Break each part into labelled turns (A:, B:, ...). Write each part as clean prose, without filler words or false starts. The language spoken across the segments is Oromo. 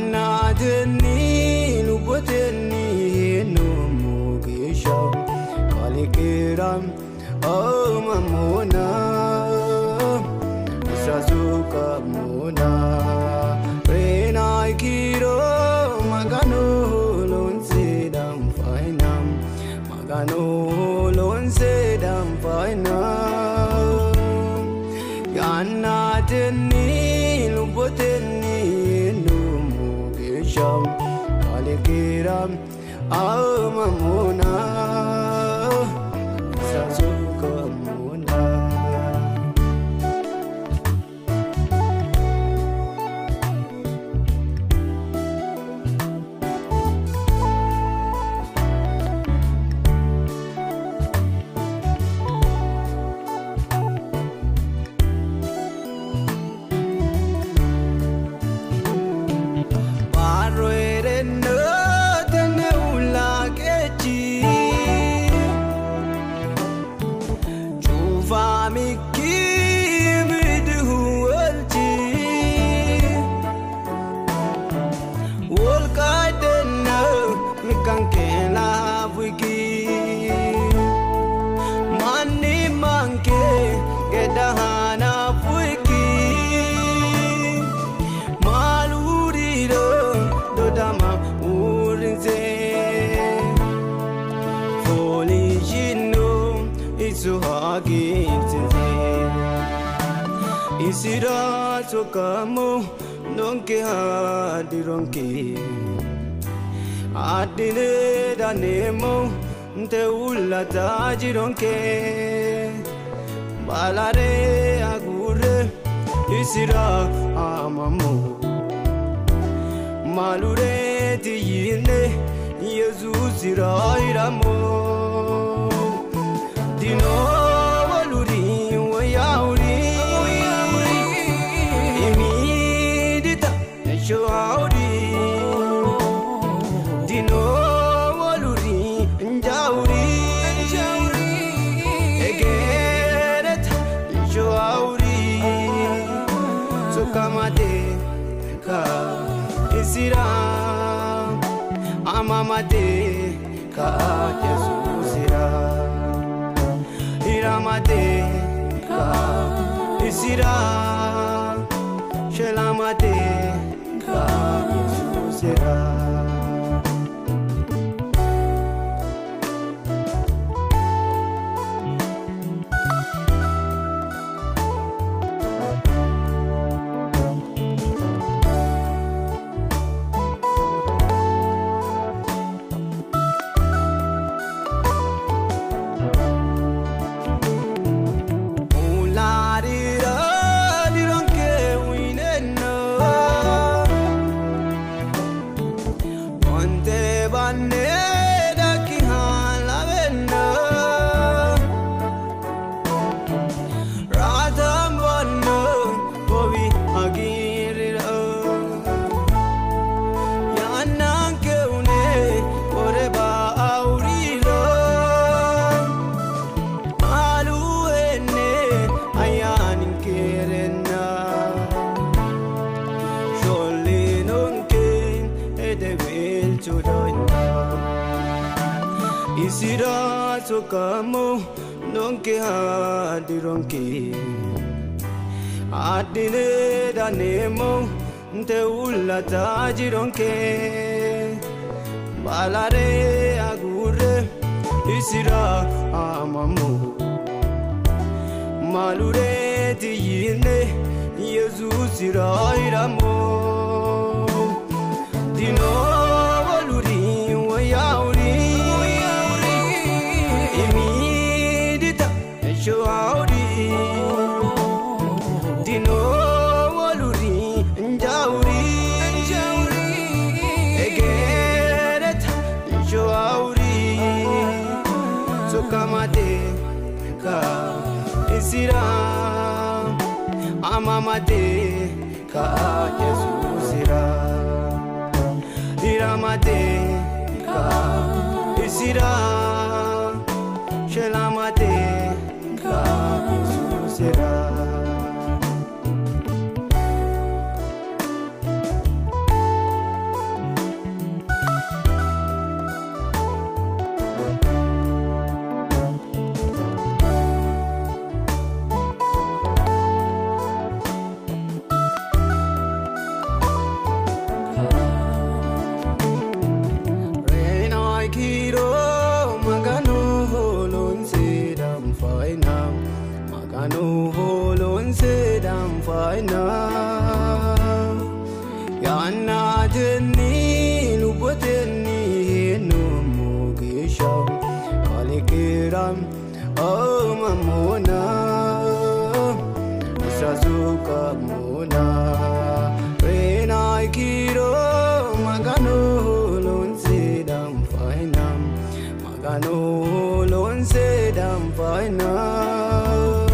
A: Yanadeni luboteni no mugisha kalikiram oh mamona sazuka mona rena kiro magano lonse dam fainam magano lonse dam fainam Yanadeni luboteni Kalikiram Amamuna Sazuka Muna Isira sokamo nonke hadironke adile danemo nte ulla tajironke balare agure isira amamo malure tiyine Jesus iramo dino waluri wayauri Shawdi Dino waluri Njauri Egeret Shawdi Sukamade Ka Isira Amamade Ka Jesusira Iramade Ka Isira Shelamade Será Isira sokamo nonke hadironke adile danemo nte ulla tajironke balare agure isira amamo malure tiyine Jesus iramo dino waluri wayauri Shawdi Dino waluri Njauri Egeret Shawdi Sukamade Ka Isira Amamade Ka Jesusira Iramade Ka Isira Shelamade Janadeni luboteni no mugisha Kalikiram mamona Sazuka mona Renai kiro magano lonsedam fainam Magano lonsedam fainam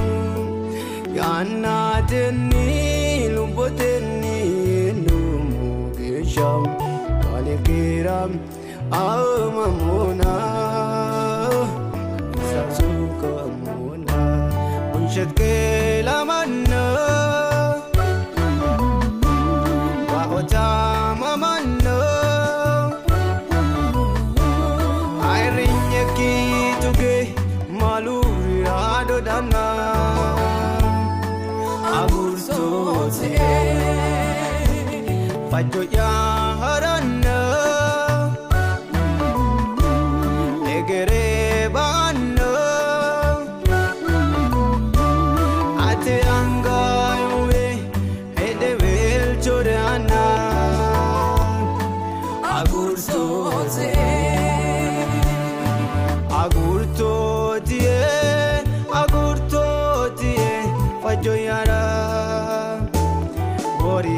A: Janadeni luboteni no mugisha Kalikiram mamona Sazuka mona Unshad ke lamanna Wa'ota mamanna Ayrinya ki tuge maluri ado dana Agursote Fajo ya harana Egere bana Ate angayuwe Edevel chorana Agursote Agurtotie Fajo yara Wori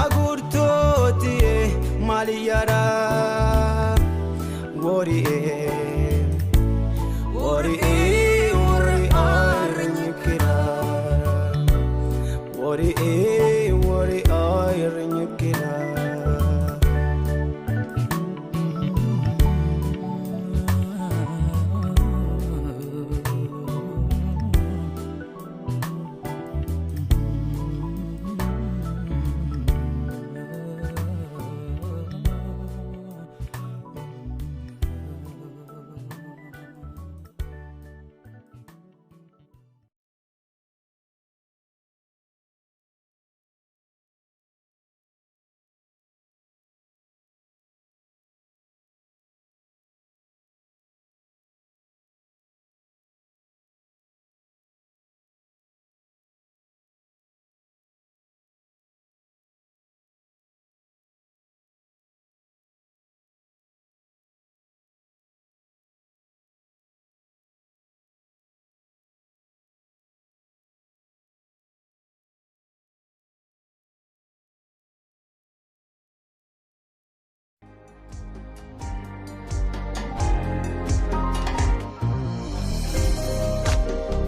A: Agurtotie maliyara Wori arnyikira Wori arnyikira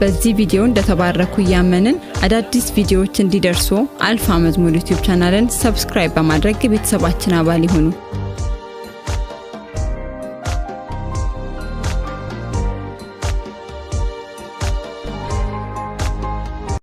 B: በዚህ ቪዲዮ እንደተባረኩ ያመንን አዳዲስ ቪዲዮዎች እንዲደርሱ አልፋ መዝሙር ዩቲዩብ ቻናልን ሰብስክራይብ በማድረግ ቤተሰባችን አባል ይሁኑ።